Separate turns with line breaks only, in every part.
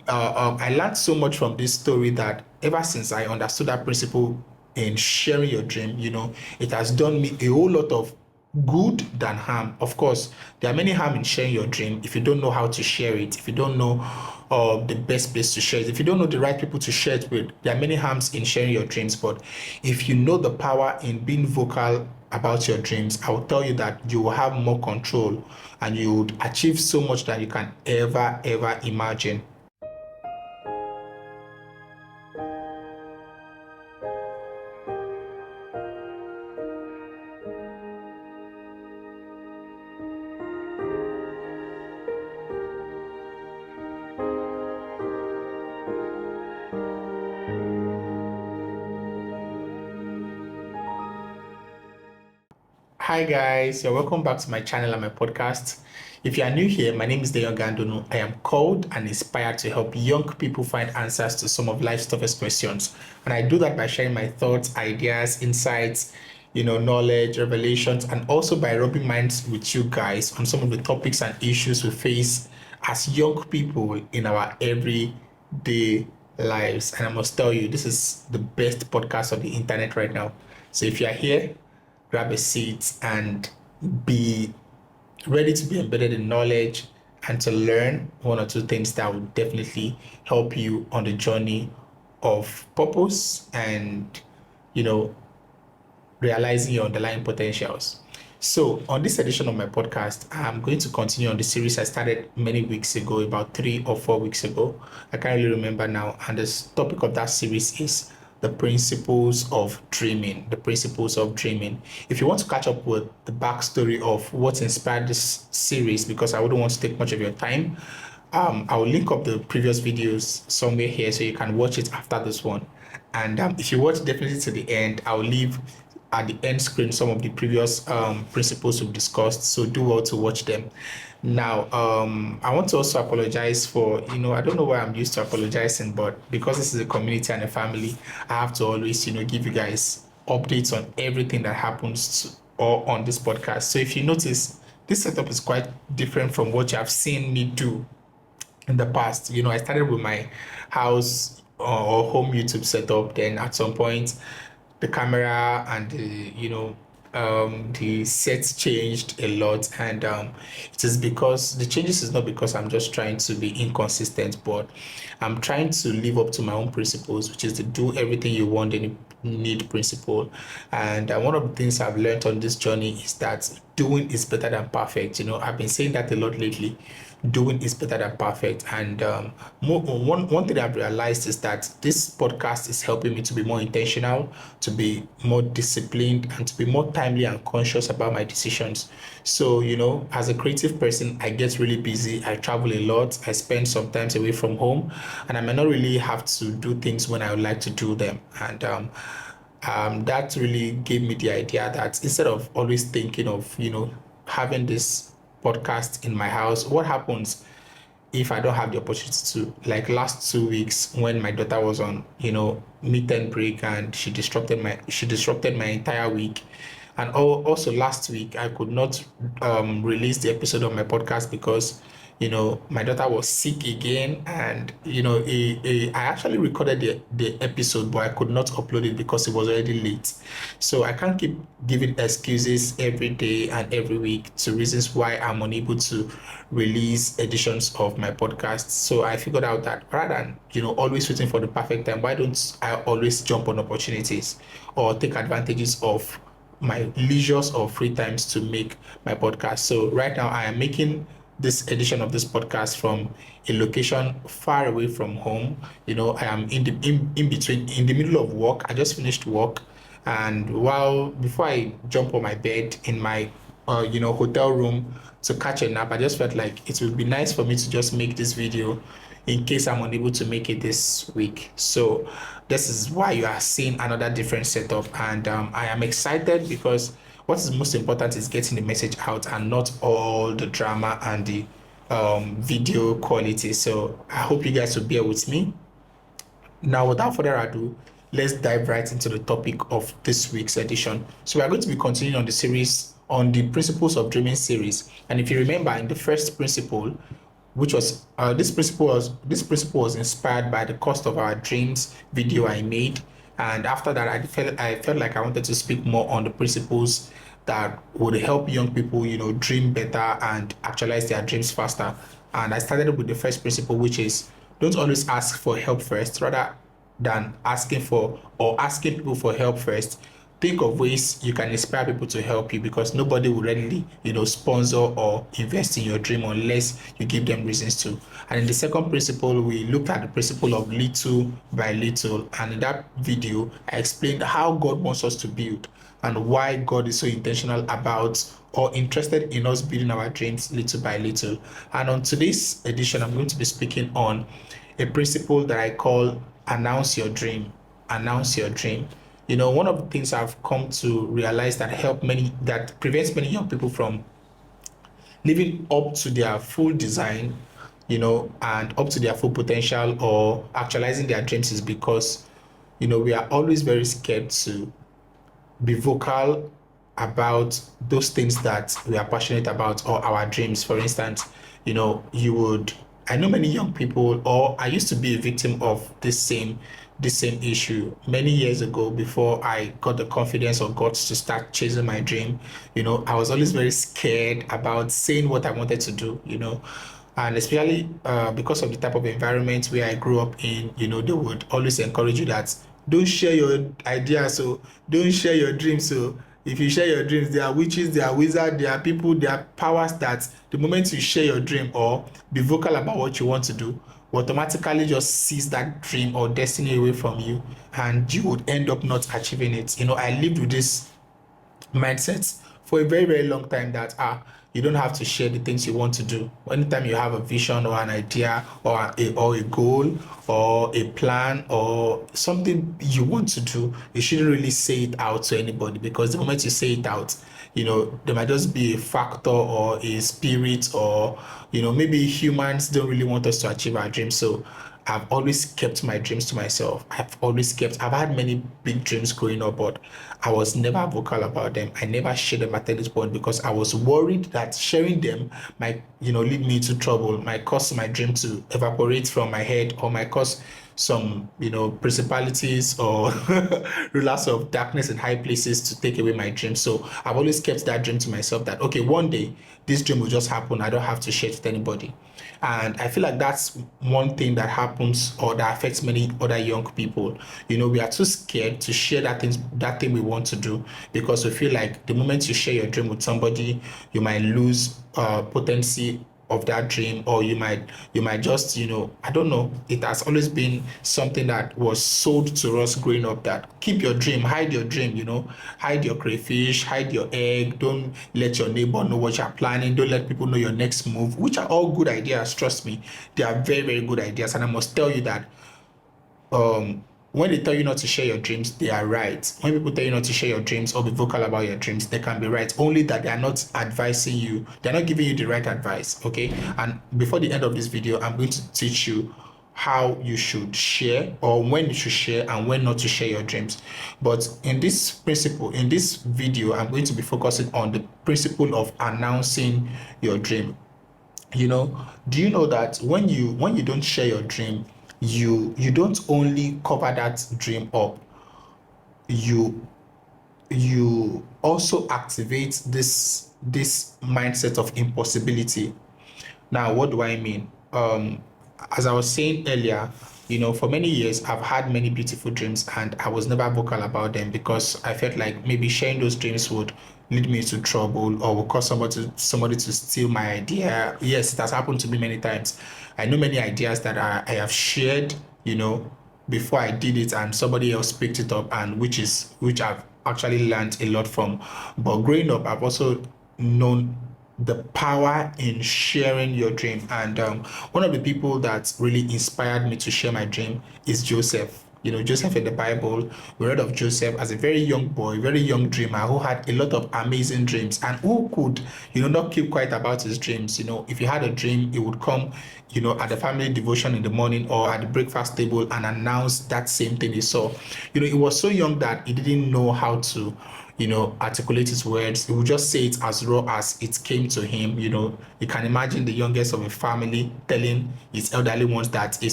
I learned so much from this story that ever since I understood that principle in sharing your dream, it has done me a whole lot of good than harm. Of course, there are many harm in sharing your dream if you don't know how to share it, if you don't know the best place to share it, if you don't know the right people to share it with. There are many harms in sharing your dreams, but if you know the power in being vocal about your dreams, I will tell you that you will have more control and you would achieve so much than you can ever imagine. Hi guys, you're welcome back to my channel and my podcast. If you are new here, my name is DEYON. I am called and inspired to help young people find answers to some of life's toughest questions. And I do that by sharing my thoughts, ideas, insights, knowledge, revelations, and also by rubbing minds with you guys on some of the topics and issues we face as young people in our everyday lives. And I must tell you, this is the best podcast on the internet right now. So if you are here, grab a seat and be ready to be embedded in knowledge and to learn one or two things that will definitely help you on the journey of purpose and, you know, realizing your underlying potentials. So, on this edition of my podcast, I'm going to continue on the series I started many weeks ago, about 3 or 4 weeks ago. I can't really remember now. And the topic of that series is the principles of dreaming. The principles of dreaming. If you want to catch up with the backstory of what inspired this series, because I wouldn't want to take much of your time, I will link up the previous videos somewhere here so you can watch it after this one. And if you watch definitely to the end, I'll leave at the end screen some of the previous principles we've discussed. So do well to watch them. Now, I want to also apologize for, I don't know why I'm used to apologizing, but because this is a community and a family, I have to always, give you guys updates on everything that happens or on this podcast. So if you notice, this setup is quite different from what you have seen me do in the past. I started with my house or home YouTube setup. Then at some point, the camera and the sets changed a lot, and it is because the changes is not because I'm just trying to be inconsistent, but I'm trying to live up to my own principles, which is to do everything you want and need principle. And one of the things I've learned on this journey is that doing is better than perfect. I've been saying that a lot lately. Doing is better than perfect. And one thing I've realized is that this podcast is helping me to be more intentional, to be more disciplined, and to be more timely and conscious about my decisions. So, as a creative person, I get really busy. I travel a lot. I spend sometimes away from home, and I may not really have to do things when I would like to do them. And that really gave me the idea that instead of always thinking of, having this podcast in my house, what happens if I don't have the opportunity to? Like last 2 weeks when my daughter was on, meet and break, and she disrupted my entire week. And also last week I could not release the episode of my podcast because my daughter was sick again, and I actually recorded the episode, but I could not upload it because it was already late. So I can't keep giving excuses every day and every week to reasons why I'm unable to release editions of my podcast. So I figured out that rather than always waiting for the perfect time, why don't I always jump on opportunities or take advantages of my leisures or free times to make my podcast. So right now I am making this edition of this podcast from a location far away from home. I am in between, in the middle of work. I just finished work, and before I jump on my bed in my hotel room to catch a nap, I just felt like it would be nice for me to just make this video in case I'm unable to make it this week. So this is why you are seeing another different setup, and I am excited because what is most important is getting the message out and not all the drama and the video quality. So I hope you guys will bear with me. Now, without further ado, let's dive right into the topic of this week's edition. So we are going to be continuing on the series on the principles of dreaming series. And if you remember, in the first principle, which was this principle was inspired by the Cost of Our Dreams video I made. And after that, I felt like I wanted to speak more on the principles that would help young people, dream better and actualize their dreams faster. And I started with the first principle, which is don't always ask for help first, rather than asking people for help first. Think of ways you can inspire people to help you, because nobody will readily, sponsor or invest in your dream unless you give them reasons to. And in the second principle, we looked at the principle of little by little. And in that video, I explained how God wants us to build and why God is so intentional about or interested in us building our dreams little by little. And on today's edition, I'm going to be speaking on a principle that I call announce your dream. Announce your dream. One of the things I've come to realize that prevents many young people from living up to their full design, and up to their full potential or actualizing their dreams is because, we are always very scared to be vocal about those things that we are passionate about or our dreams. For instance, I know many young people, or I used to be a victim of this same issue many years ago before I got the confidence or guts to start chasing my dream. I was always very scared about saying what I wanted to do, and especially because of the type of environment where I grew up in, they would always encourage you that don't share your ideas, so don't share your dreams. So if you share your dreams, there are witches, there are wizards, there are people, there are powers that the moment you share your dream or be vocal about what you want to do, will automatically just seize that dream or destiny away from you, and you would end up not achieving it. I lived with this mindset for a very, very long time that you don't have to share the things you want to do. Anytime you have a vision or an idea or a goal or a plan or something you want to do, you shouldn't really say it out to anybody, because the moment you say it out, there might just be a factor or a spirit, or maybe humans don't really want us to achieve our dreams. So I've always kept my dreams to myself. I've had many big dreams growing up, but I was never vocal about them. I never shared them at this point because I was worried that sharing them might, lead me into trouble, might cause my dream to evaporate from my head, or might cause some, principalities or rulers of darkness in high places to take away my dream. So I've always kept that dream to myself that, okay, one day this dream will just happen. I don't have to share it with anybody. And I feel like that's one thing that happens or that affects many other young people. We are too scared to share that thing we want to do, because we feel like the moment you share your dream with somebody, you might lose potency of that dream, or you might just, I don't know. It has always been something that was sold to us growing up, that keep your dream, hide your dream, hide your crayfish, hide your egg, don't let your neighbor know what you're planning, don't let people know your next move, which are all good ideas. Trust me, they are very, very good ideas. And I must tell you that when they tell you not to share your dreams, they are right. When people tell you not to share your dreams or be vocal about your dreams, they can be right. Only that they are not advising you, they're not giving you the right advice. Okay. And before the end of this video, I'm going to teach you how you should share, or when you should share and when not to share your dreams. But in this video, I'm going to be focusing on the principle of announcing your dream. Do you know that when you don't share your dream, you don't only cover that dream up, you you also activate this mindset of impossibility. Now, what do I mean? As I was saying earlier, for many years, I've had many beautiful dreams, and I was never vocal about them because I felt like maybe sharing those dreams would lead me into trouble or would cause somebody to steal my idea. Yes, it has happened to me many times. I know many ideas that I have shared, before I did it, and somebody else picked it up, and which I've actually learned a lot from. But growing up, I've also known the power in sharing your dream. And one of the people that really inspired me to share my dream is Joseph. Joseph in the Bible, we read of Joseph as a very young boy, very young dreamer who had a lot of amazing dreams and who could, not keep quiet about his dreams. If he had a dream, he would come, at the family devotion in the morning or at the breakfast table and announce that same thing he saw. He was so young that he didn't know how to, articulate his words. He would just say it as raw as it came to him. You can imagine the youngest of a family telling his elderly ones that he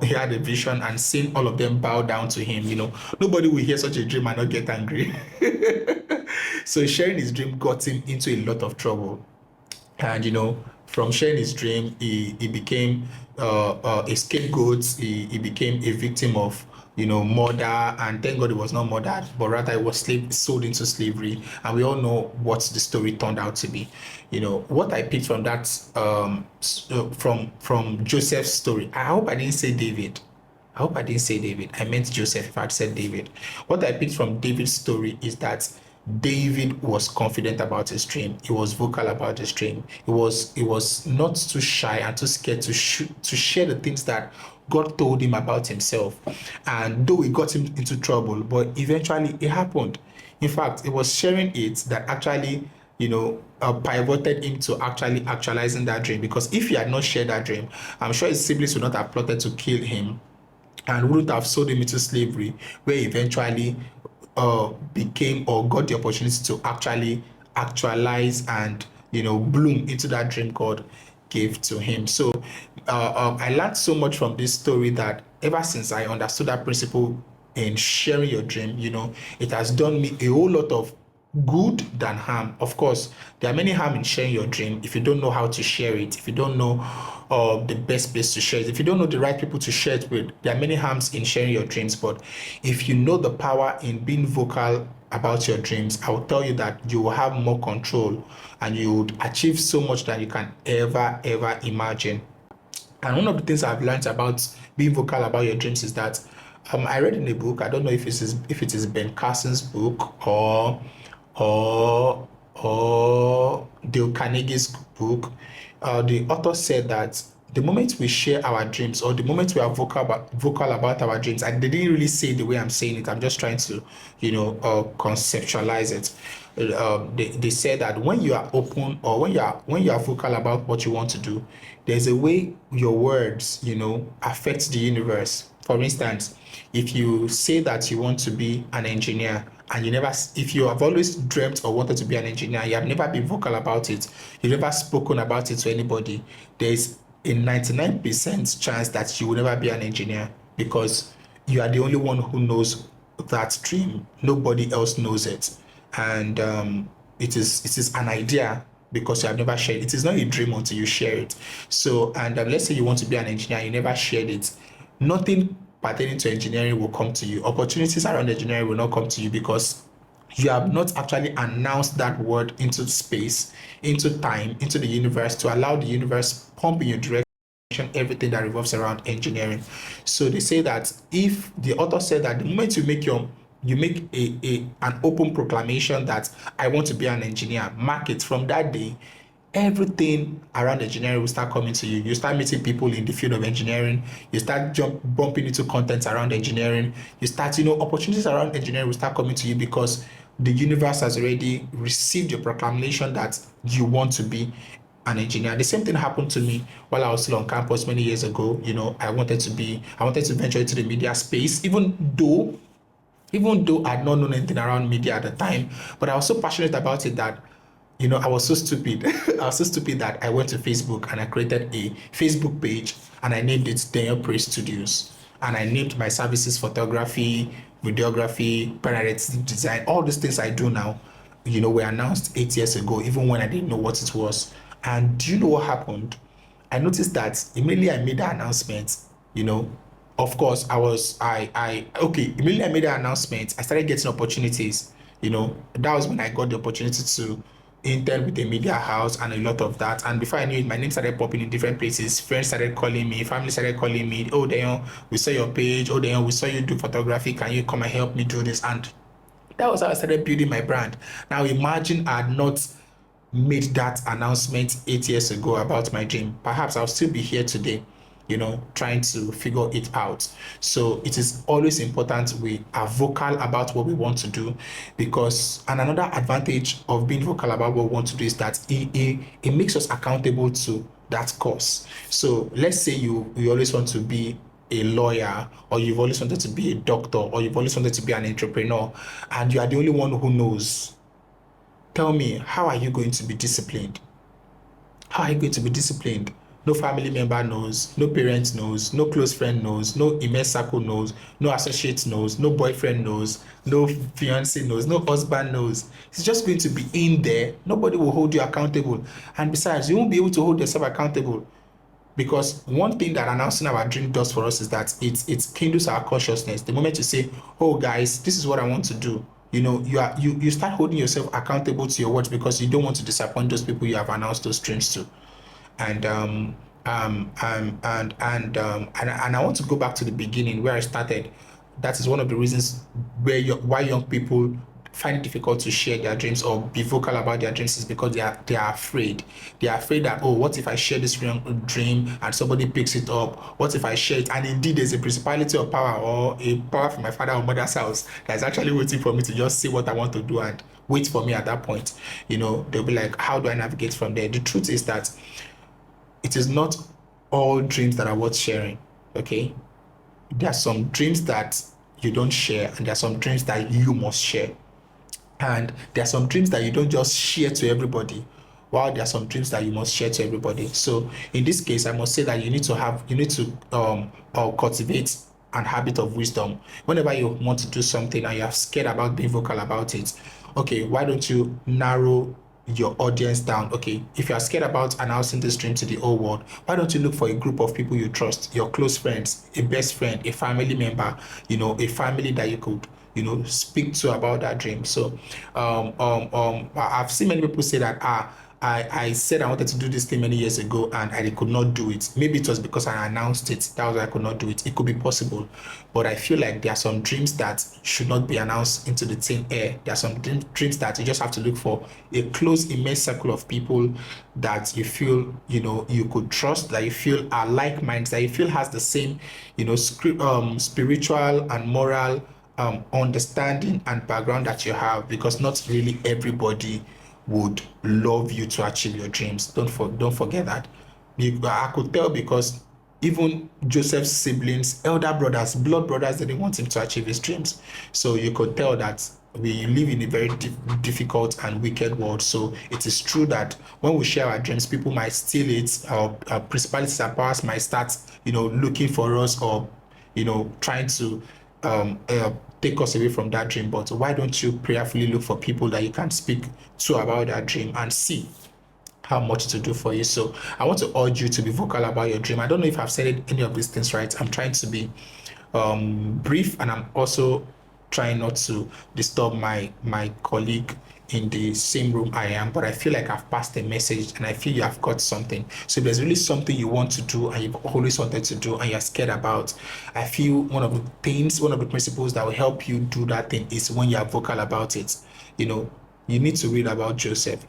had a vision and seeing all of them bow down to him. Nobody will hear such a dream and not get angry. So sharing his dream got him into a lot of trouble. And from sharing his dream, he became a scapegoat. He became a victim of murder, and thank God he was not murdered, but rather he was sold into slavery. And we all know what the story turned out to be. What I picked from that, from Joseph's story. I hope I didn't say David. I meant Joseph if I'd said David. What I picked from David's story is that David was confident about his dream. He was vocal about his dream. He was not too shy and too scared to share the things that God told him about himself. And though it got him into trouble, but eventually it happened. In fact, it was sharing it that actually pivoted him to actually actualizing that dream. Because if he had not shared that dream, I'm sure his siblings would not have plotted to kill him and wouldn't have sold him into slavery, where eventually became or got the opportunity to actually actualize and bloom into that dream God gave to him. So I learned so much from this story that ever since I understood that principle in sharing your dream, it has done me a whole lot of good than harm. Of course, there are many harm in sharing your dream if you don't know how to share it, if you don't know the best place to share it, if you don't know the right people to share it with. There are many harms in sharing your dreams, but if you know the power in being vocal about your dreams, I will tell you that you will have more control and you would achieve so much than you can ever imagine. And one of the things I've learned about being vocal about your dreams is that I read in a book. I don't know if it is Ben Carson's book or Dale Carnegie's book. The author said that the moment we share our dreams or the moment we are vocal about our dreams, and they didn't really say it the way I'm saying it. I'm just trying to conceptualize it. They said that when you are open or when you are vocal about what you want to do, there's a way your words affect the universe. For instance, if you say that you want to be an engineer and if you have always dreamt or wanted to be an engineer, you have never been vocal about it, you've never spoken about it to anybody, there's a 99% chance that you will never be an engineer, because you are the only one who knows that dream. Nobody else knows it. And it is an idea because you have never shared it. It is not a dream until you share it. So, and let's say you want to be an engineer, you never shared it. Nothing pertaining to engineering will come to you. Opportunities around engineering will not come to you because you have not actually announced that word into space, into time, into the universe, to allow the universe pump in your direction everything that revolves around engineering. So they say that if the author said that the moment you make an open proclamation that I want to be an engineer, mark it, from that day everything around engineering will start coming to you. You start meeting people in the field of engineering. You start bumping into content around engineering. You start, opportunities around engineering will start coming to you because the universe has already received your proclamation that you want to be an engineer. The same thing happened to me while I was still on campus many years ago. I wanted to venture into the media space, even though I had not known anything around media at the time, but I was so passionate about it that I was so stupid. I was so stupid that I went to Facebook and I created a Facebook page and I named it DEYON Studios. And I named my services photography, videography, parallax design, all these things I do now, were announced 8 years ago, even when I didn't know what it was. And do you know what happened? I noticed that immediately I made the announcement, of course, immediately I made the announcement, I started getting opportunities. That was when I got the opportunity to intern with a media house and a lot of that. And before I knew it, my name started popping in different places. Friends started calling me, family started calling me. Oh, Deyon, we saw your page. Oh, Deyon, we saw you do photography. Can you come and help me do this? And that was how I started building my brand. Now imagine I had not made that announcement 8 years ago about my dream. Perhaps I'll still be here today, trying to figure it out. So it is always important we are vocal about what we want to do, because and another advantage of being vocal about what we want to do is that it makes us accountable to that cause. So let's say you always want to be a lawyer, or you've always wanted to be a doctor, or you've always wanted to be an entrepreneur, and you are the only one who knows, tell me, how are you going to be disciplined? How are you going to be disciplined? No family member knows, no parent knows, no close friend knows, no immense circle knows, no associate knows, no boyfriend knows, no fiance knows, no husband knows. It's just going to be in there. Nobody will hold you accountable. And besides, you won't be able to hold yourself accountable. Because one thing that announcing our dream does for us is that it kindles our consciousness. The moment you say, oh guys, this is what I want to do, you start holding yourself accountable to your words, because you don't want to disappoint those people you have announced those dreams to. And I want to go back to the beginning where I started. That is one of the reasons why young people find it difficult to share their dreams or be vocal about their dreams, is because they are afraid. They are afraid that, oh, what if I share this dream and somebody picks it up? What if I share it and indeed there's a principality of power, or a power from my father or mother's house, that's actually waiting for me to just say what I want to do and wait for me at that point? They'll be like, how do I navigate from there? The truth is that it is not all dreams that are worth sharing. Okay, there are some dreams that you don't share, and there are some dreams that you must share. And there are some dreams that you don't just share to everybody, while there are some dreams that you must share to everybody. So in this case, I must say that you need to cultivate an habit of wisdom. Whenever you want to do something and you're scared about being vocal about it, okay, why don't you narrow your audience down? Okay, if you are scared about announcing this dream to the whole world, why don't you look for a group of people you trust, your close friends, a best friend, a family member, a family that you could speak to about that dream. So I've seen many people say that I said I wanted to do this thing many years ago and I could not do it. Maybe it was because I announced it. That was why I could not do it. It could be possible. But I feel like there are some dreams that should not be announced into the thin air. There are some dreams that you just have to look for a close, immense circle of people that you feel, you could trust, that you feel are like minds, that you feel has the same, spiritual and moral understanding and background that you have, because not really everybody would love you to achieve your dreams. Don't forget that. I could tell, because even Joseph's siblings, elder brothers, blood brothers, didn't want him to achieve his dreams. So you could tell that we live in a very difficult and wicked world. So it is true that when we share our dreams, people might steal it. Our principalities and powers might start, looking for us, or trying to take us away from that dream. But why don't you prayerfully look for people that you can speak to about that dream and see how much to do for you? So I want to urge you to be vocal about your dream. I don't know if I've said any of these things right. I'm trying to be brief, and I'm also trying not to disturb my colleague in the same room I am, but I feel like I've passed a message, and I feel you have got something. So if there's really something you want to do and you've always wanted to do and you're scared about, I feel one of the principles that will help you do that thing is when you're vocal about it. You need to read about Joseph.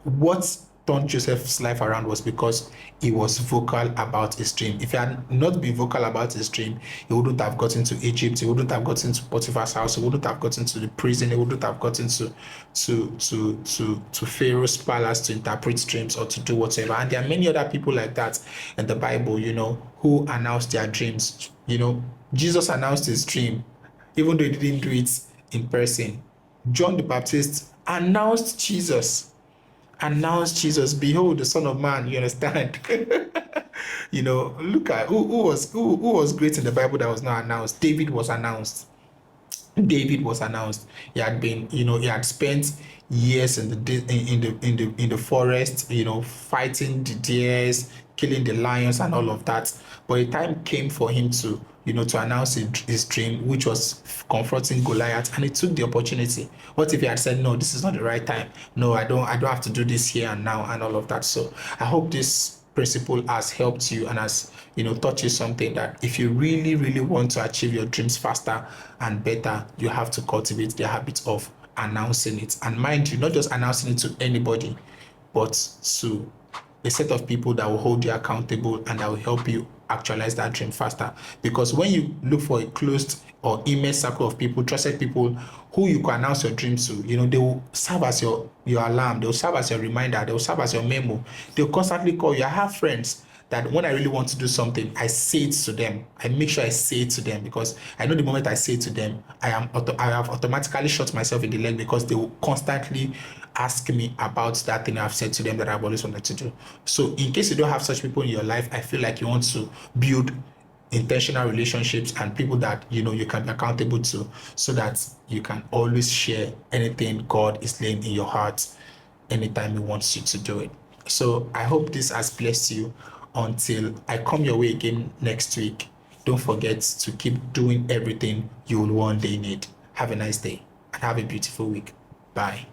What turned Joseph's life around was because he was vocal about his dream. If he had not been vocal about his dream, he wouldn't have gotten to Egypt, he wouldn't have gotten to Potiphar's house, he wouldn't have gotten to the prison, he wouldn't have gotten to Pharaoh's palace to interpret dreams or to do whatever. And there are many other people like that in the Bible, who announced their dreams. Jesus announced his dream, even though he didn't do it in person. John the Baptist announced Jesus. Behold the Son of Man. You understand? Look at who was great in the Bible that was not announced. David was announced. He had been, he had spent years in the forest, fighting the deers, killing the lions and all of that. But the time came for him to announce his dream, which was confronting Goliath, and he took the opportunity. What if he had said, no, this is not the right time? No, I don't have to do this here and now and all of that. So I hope this principle has helped you and has taught you something, that if you really, really want to achieve your dreams faster and better, you have to cultivate the habit of announcing it. And mind you, not just announcing it to anybody, but to a set of people that will hold you accountable and that will help you actualize that dream faster. Because when you look for a closed or immense circle of people, trusted people who you can announce your dreams to, they will serve as your alarm, they will serve as your reminder, they will serve as your memo, they'll constantly call you. I have friends that when I really want to do something, I say it to them. I make sure I say it to them, because I know the moment I say it to them, I have automatically shot myself in the leg, because they will constantly ask me about that thing I've said to them that I've always wanted to do. So in case you don't have such people in your life, I feel like you want to build intentional relationships and people that you can be accountable to, so that you can always share anything God is laying in your heart anytime He wants you to do it. So I hope this has blessed you. Until I come your way again next week, don't forget to keep doing everything you will one day need. Have a nice day and have a beautiful week. Bye.